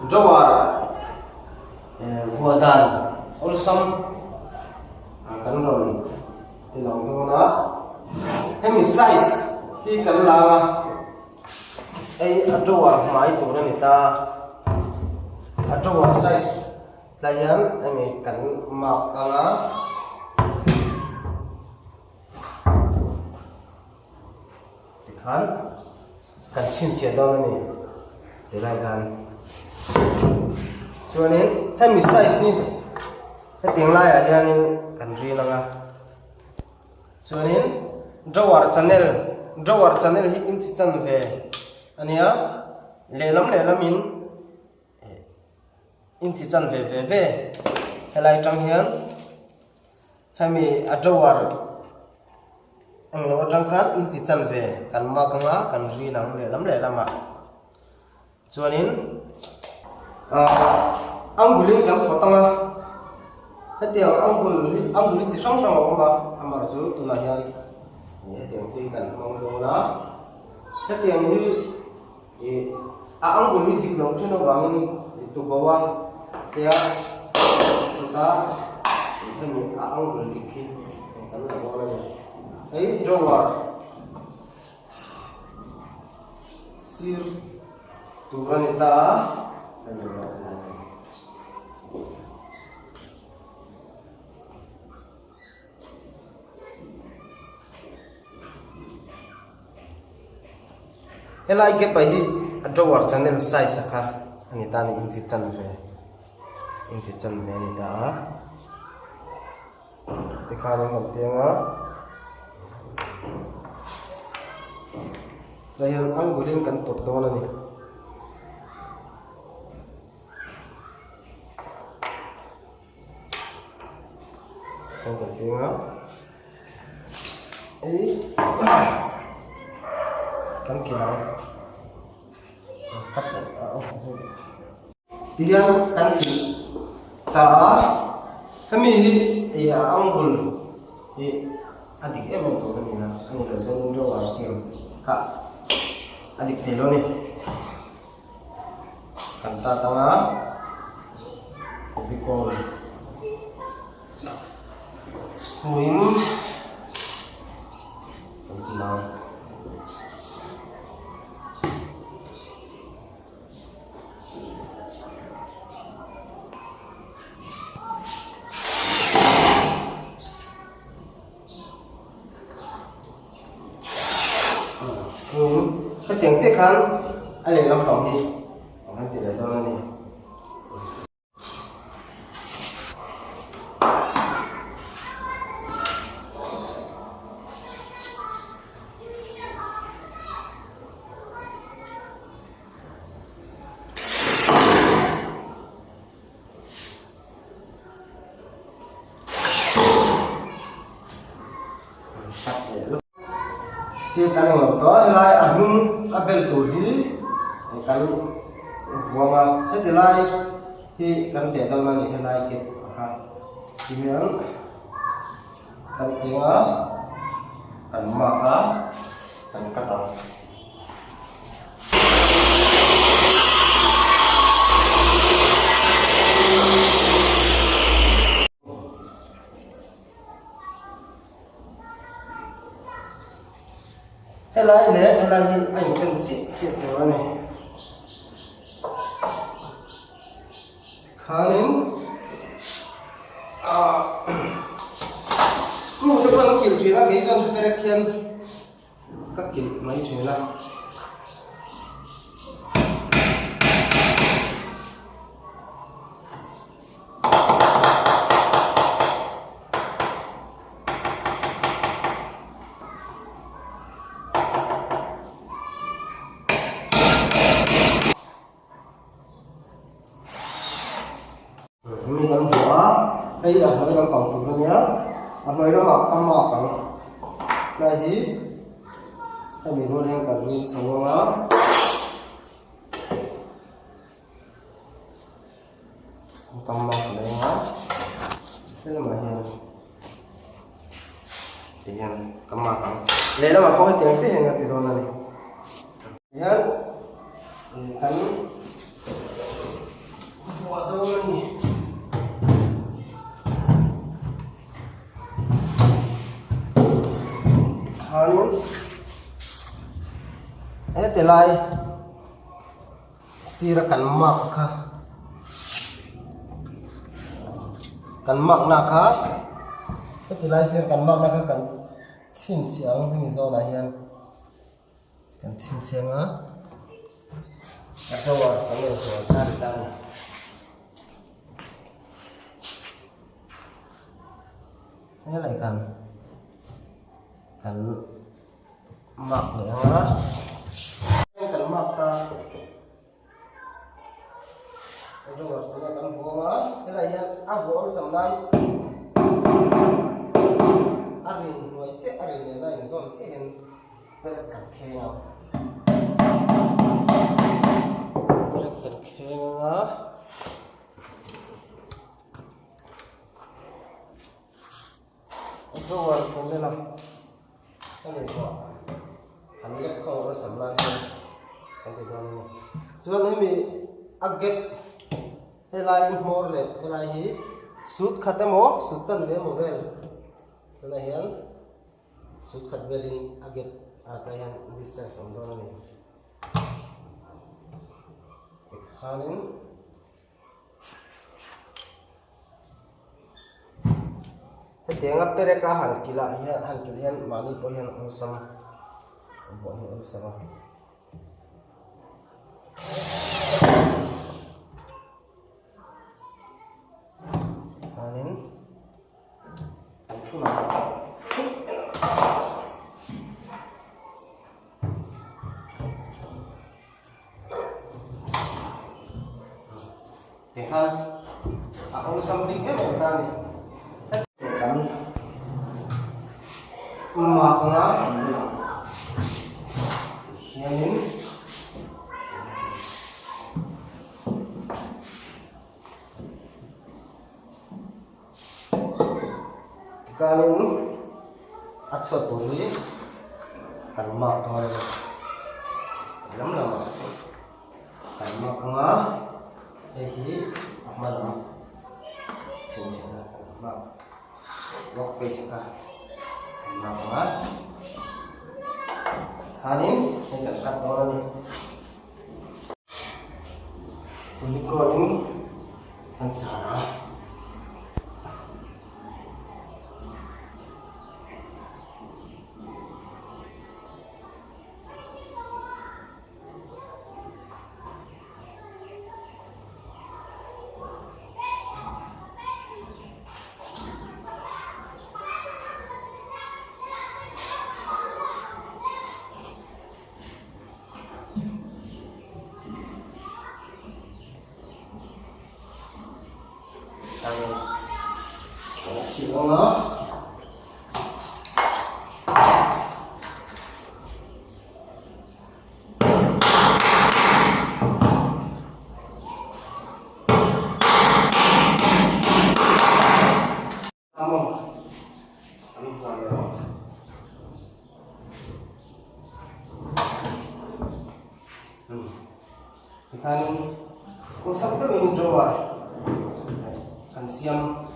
drawer vuadan olsam kan ron tilong to na hemi size hi kan langa ai drawer mai to ni ta drawer size layan ami kan map anga kan chin chia daw ni de lai kan so ni hemi size ni he ting lai a hian kan ri langa so ni drawer channel hi in chi chan ve ania lelam in in chi chan ve helai tang hian hemi a drawer ang lo tang khan in chi chan ve kan ma kanga kan ri nang le lama chuanin angulin kan potanga hetiang angulin chi sang ma amar chu tuna hian ni hetiang chi kan mong lo na hetiang ni angulin dik long chu no wangin tu bawa ya suta hemi angulin dikhi kan la bola ni ai drawer sir turanita helai ke pai hi drawer channel size kha ani ta ni inchi chan me ni da te kha ro kan tenga dahil angulin kan pot do na ni kan tenga kan kilang kat tiang kan ta kami ya angul adik emang to ni na ani lo so ndo wa sim ka adik thelo ni kan ta tanga bikol screwing kan kilang cái tiếng chiếc khăn anh lấy làm tổng gì anh chỉ để cho nó này si kan ngok to lai anung abel to hi kan buama he lai hi kan te dal mani he lai ke ha timian kan tinga kan maka kan katang helai hi anh chân chị tới này khanin screw cho con kiểu chuyện là cái dòng cho cái khiên các kiểu máy chuyện là mình làm vỏ hay là hơi làm tổng tụ nhé hơi đó là tăng mọc bằng cái gì hay mình luôn đang cần mình sống đó tăng mọc này đó thế là mà hiện thì hiện cầm mọc bằng lấy nó mà có cái tiếng chứ hiện thì thôi này nhớ cắn buat dulu nih. Hanun, telai sirakan mak ka, kan mak nak ka, telai sirakan mak nak ka kan chin chiang ni zona hian, kan chin chiang ah. Atau jangan cari tahu. Ini lagi kan mak ni ah, kan mak ta. Atau jangan kan buang ah. Ini lagi aku sampai arin, nuai cek arin ni lah yang zon cek yang berkat kaya. Kena itu war tunggu lah, kan itu, hamil kau orang sembilan kan itu ni. Soalnya ni agak helai morle, helai sud kata mo, sud can le mobil, helayan sud kat belin agak ada yang distance orang ni. Hanin tengah pereka han kilian mani poyan usam bohong usam hanin itu nak Tehan, aku samping bertani. Kami makan ini. Kami acot boleh, kan makan. Dalam lama, kan makan. Jadi malam cincin mak work face ka mak hanin hendak kat orang ini kau ini rencana kan kung sa ito yung jowa kan siyam